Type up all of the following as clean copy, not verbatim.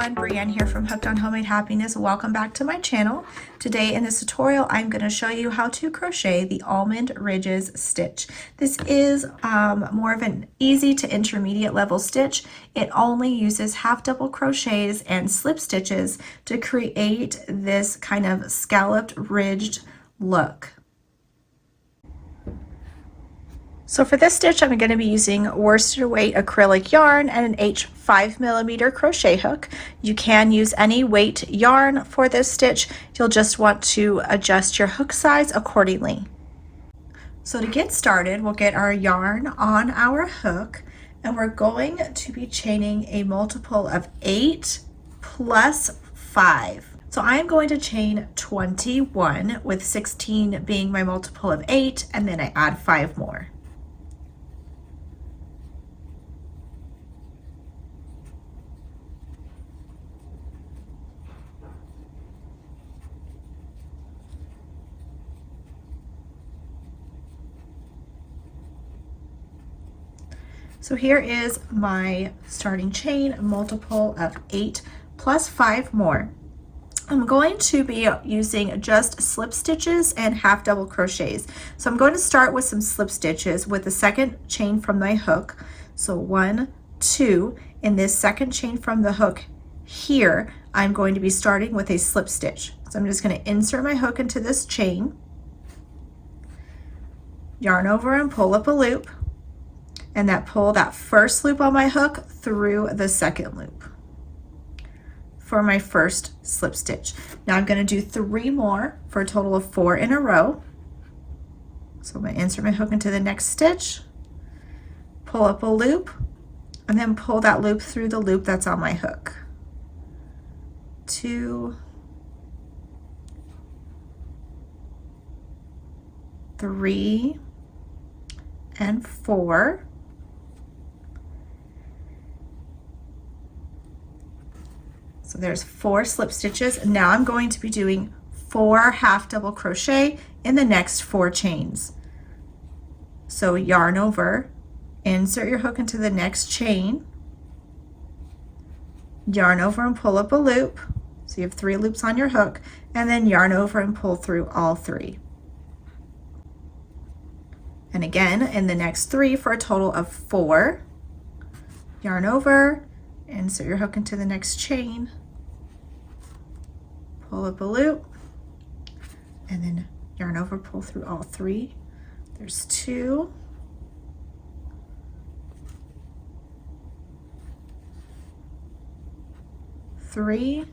everyone, Brienne here from Hooked on Homemade Happiness. Welcome back to my channel. Today in this tutorial, I'm going to show you how to crochet the almond ridges stitch. This is more of an easy to intermediate level stitch. It only uses half double crochets and slip stitches to create this kind of scalloped ridged look. So for this stitch, I'm going to be using worsted weight acrylic yarn and an H 5mm crochet hook. You can use any weight yarn for this stitch. You'll just want to adjust your hook size accordingly. So to get started, we'll get our yarn on our hook and we're going to be chaining a multiple of 8 plus 5. So I'm going to chain 21 with 16 being my multiple of 8, and then I add 5 more. So here is my starting chain, multiple of 8 plus 5 more. I'm going to be using just slip stitches and half double crochets. So I'm going to start with some slip stitches with the second chain from my hook. So 1, 2, in this second chain from the hook here, I'm going to be starting with a slip stitch. So I'm just going to insert my hook into this chain, yarn over and pull up a loop, and pull that first loop on my hook through the second loop for my first slip stitch. Now I'm going to do 3 more for a total of 4 in a row. So I'm going to insert my hook into the next stitch, pull up a loop, and then pull that loop through the loop that's on my hook. 2, 3, and 4. So there's 4 slip stitches. Now I'm going to be doing 4 half double crochet in the next 4 chains. So yarn over, insert your hook into the next chain, yarn over and pull up a loop. So you have 3 loops on your hook, and then yarn over and pull through all 3. And again, in the next 3 for a total of 4, yarn over, insert your hook into the next chain, pull up a loop, and then yarn over, pull through all 3. There's 2, 3,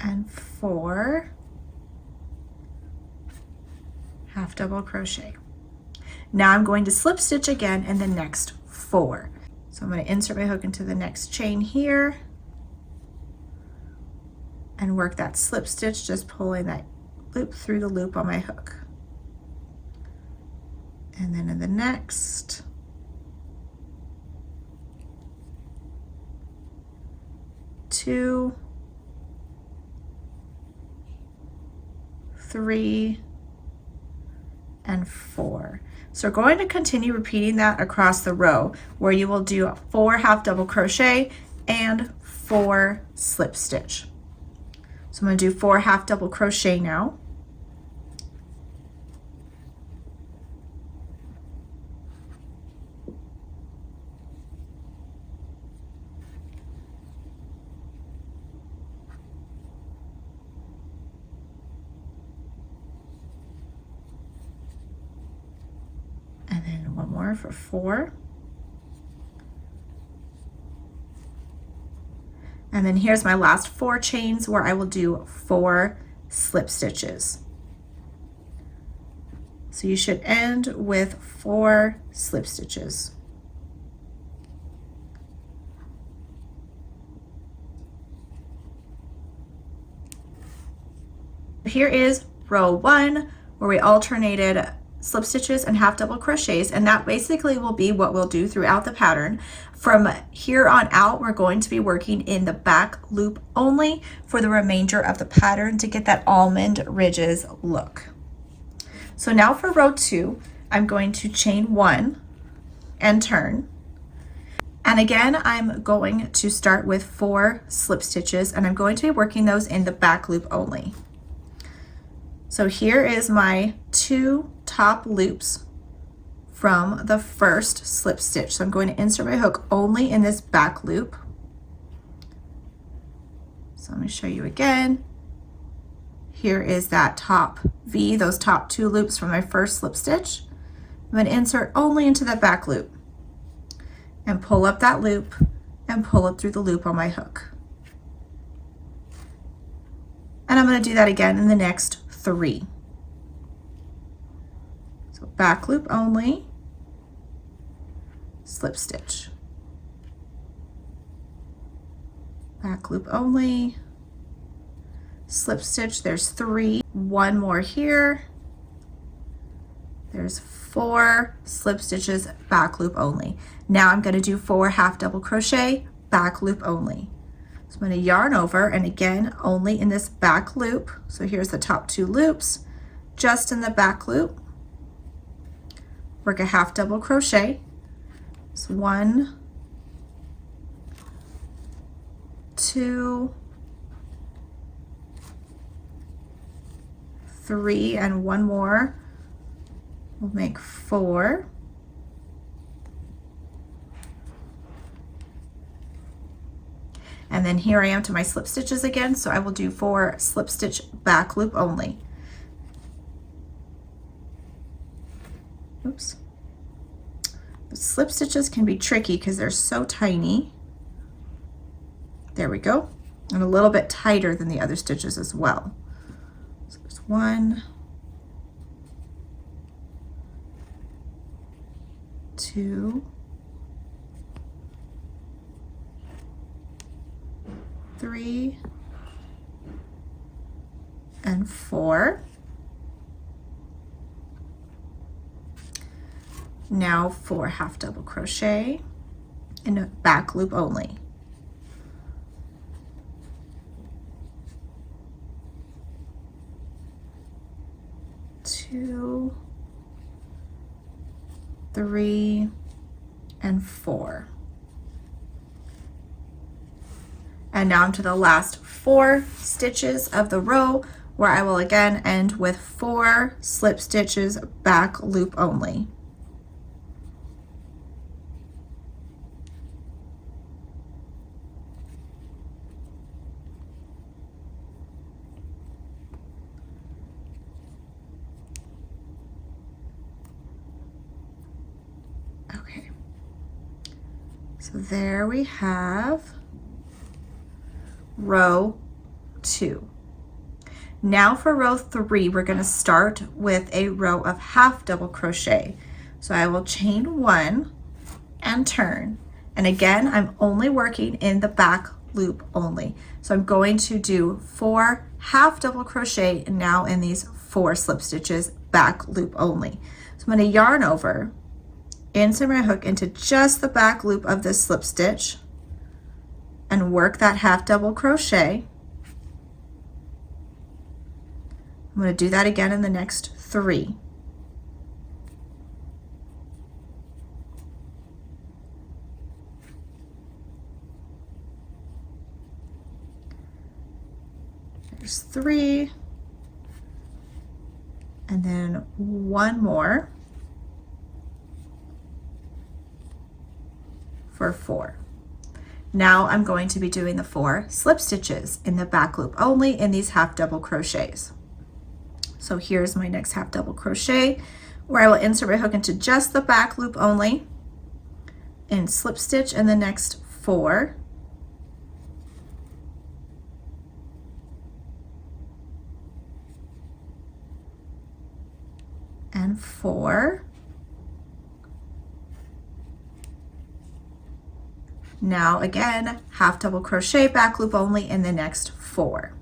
and 4. Half double crochet. Now I'm going to slip stitch again in the next 4. So I'm going to insert my hook into the next chain here and work that slip stitch, just pulling that loop through the loop on my hook. And then in the next, 2, 3, and 4. So we're going to continue repeating that across the row, where you will do 4 half double crochet and 4 slip stitch. So I'm going to do 4 half double crochet now. And then 1 more for 4. And then here's my last 4 chains where I will do 4 slip stitches. So you should end with 4 slip stitches. Here is row 1 where we alternated slip stitches and half double crochets, and that basically will be what we'll do throughout the pattern. From here on out, we're going to be working in the back loop only for the remainder of the pattern to get that almond ridges look. So now for row 2, I'm going to chain 1 and turn. And again, I'm going to start with 4 slip stitches, and I'm going to be working those in the back loop only. So here is my 2 top loops from the first slip stitch. So I'm going to insert my hook only in this back loop. So let me show you again. Here is that top V, those top 2 loops from my first slip stitch. I'm going to insert only into that back loop and pull up that loop and pull it through the loop on my hook. And I'm going to do that again in the next 3. So back loop only, slip stitch, back loop only, slip stitch. There's 3, 1 more here. There's 4 slip stitches, back loop only. Now I'm going to do 4 half double crochet, back loop only. So I'm going to yarn over, and again only in this back loop. So here's the top 2 loops, just in the back loop. Work a half double crochet. So 1, 2, 3, and 1 more. We'll make 4. And then here I am to my slip stitches again, so I will do 4 slip stitch back loop only. Oops. The slip stitches can be tricky because they're so tiny. There we go. And a little bit tighter than the other stitches as well. So there's 1, 2, 3, and 4. Now 4 half double crochet in a back loop only. Two, 3, and 4. And now I'm to the last 4 stitches of the row, where I will again end with 4 slip stitches back loop only. Okay, so there we have row 2. Now for row 3, we're going to start with a row of half double crochet. So I will chain 1 and turn. And again, I'm only working in the back loop only. So I'm going to do 4 half double crochet now in these 4 slip stitches back loop only. So I'm going to yarn over, insert my hook into just the back loop of this slip stitch, and work that half double crochet. I'm going to do that again in the next 3. There's 3, and then 1 more for 4. Now I'm going to be doing the 4 slip stitches in the back loop only in these half double crochets. So here's my next half double crochet, where I will insert my hook into just the back loop only and slip stitch in the next 4. And 4. Now again, half double crochet back loop only in the next 4.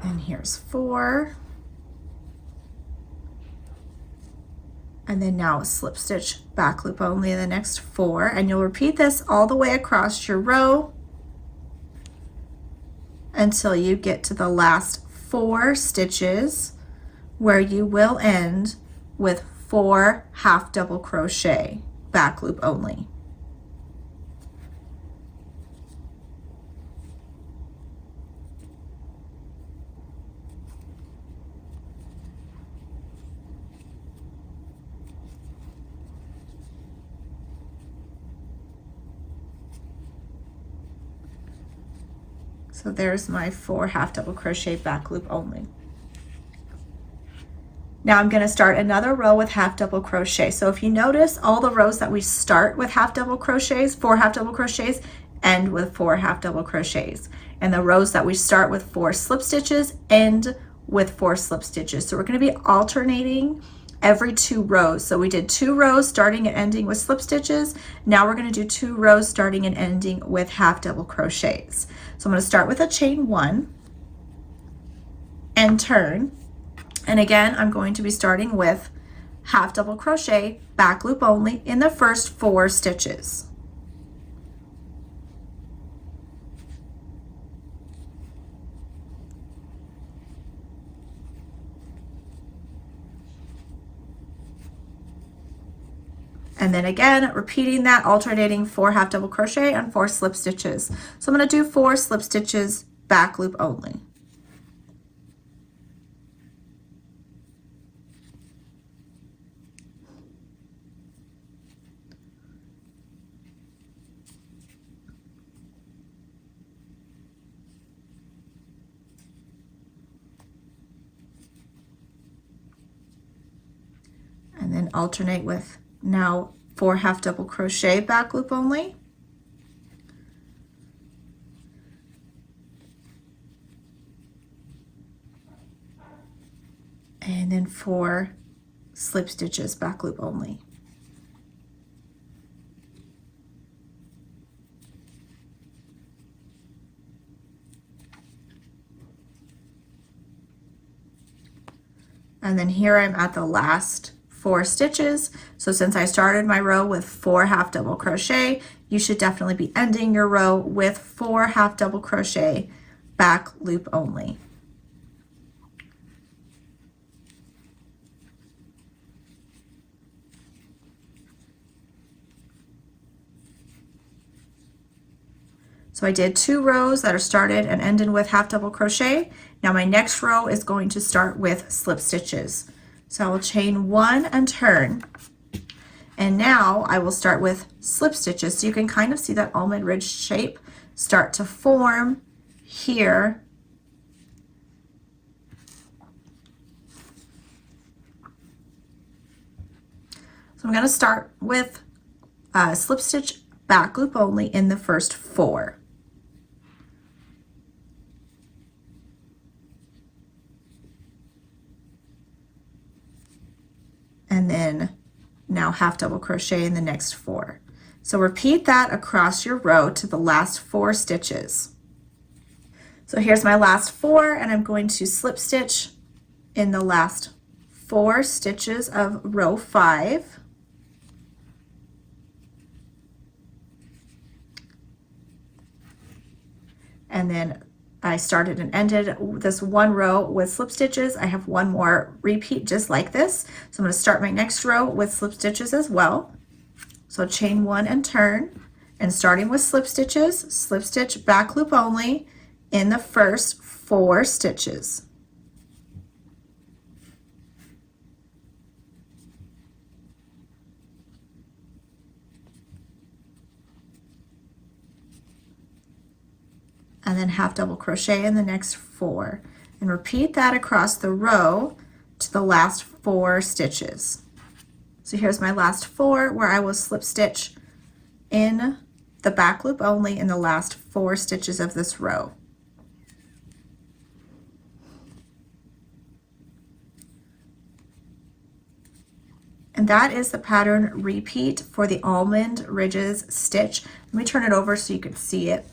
And here's 4. And then now slip stitch back loop only in the next 4, and you'll repeat this all the way across your row until you get to the last 4 stitches, where you will end with 4 half double crochet back loop only. So there's my 4 half double crochet back loop only. Now I'm going to start another row with half double crochet. So if you notice, all the rows that we start with half double crochets, 4 half double crochets, end with 4 half double crochets. And the rows that we start with 4 slip stitches end with 4 slip stitches. So we're going to be alternating every 2 rows. So we did 2 rows starting and ending with slip stitches. Now we're going to do 2 rows starting and ending with half double crochets. So I'm going to start with a chain 1 and turn. And again, I'm going to be starting with half double crochet back loop only in the first 4 stitches. And then again, repeating that, alternating 4 half double crochet and 4 slip stitches. So I'm going to do 4 slip stitches back loop only. And then alternate with now 4 half double crochet back loop only. And then 4 slip stitches back loop only. And then here I'm at the last 4 stitches. So since I started my row with 4 half double crochet, you should definitely be ending your row with 4 half double crochet back loop only. So I did 2 rows that are started and ended with half double crochet. Now my next row is going to start with slip stitches. So I will chain 1 and turn. And now I will start with slip stitches. So you can kind of see that almond ridge shape start to form here. So I'm going to start with slip stitch back loop only in the first 4. And then now half double crochet in the next 4. So repeat that across your row to the last 4 stitches. So here's my last 4, and I'm going to slip stitch in the last 4 stitches of row 5. And then I started and ended this one row with slip stitches. I have one more repeat just like this. So I'm going to start my next row with slip stitches as well. So chain 1 and turn, and starting with slip stitches, slip stitch back loop only in the first 4 stitches. And then half double crochet in the next 4, and repeat that across the row to the last 4 stitches. So here's my last 4 where I will slip stitch in the back loop only in the last 4 stitches of this row. And that is the pattern repeat for the almond ridges stitch. Let me turn it over so you can see it.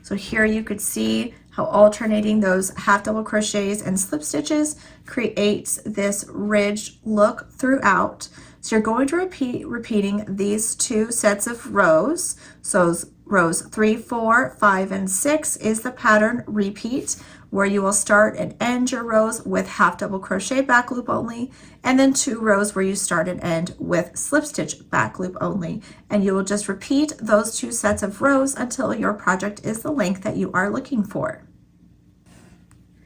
So here you could see how alternating those half double crochets and slip stitches creates this ridged look throughout. So you're going to repeating these 2 sets of rows. So rows 3, 4, 5, and 6 is the pattern repeat, where you will start and end your rows with half double crochet back loop only, and then 2 rows where you start and end with slip stitch back loop only. And you will just repeat those 2 sets of rows until your project is the length that you are looking for.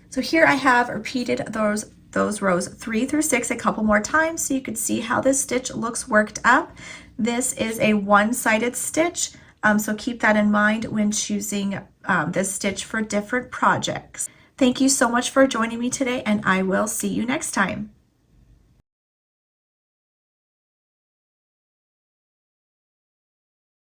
So here I have repeated those rows 3 through 6 a couple more times so you could see how this stitch looks worked up. This is a one-sided stitch, so keep that in mind when choosing this stitch for different projects. Thank you so much for joining me today, and I will see you next time.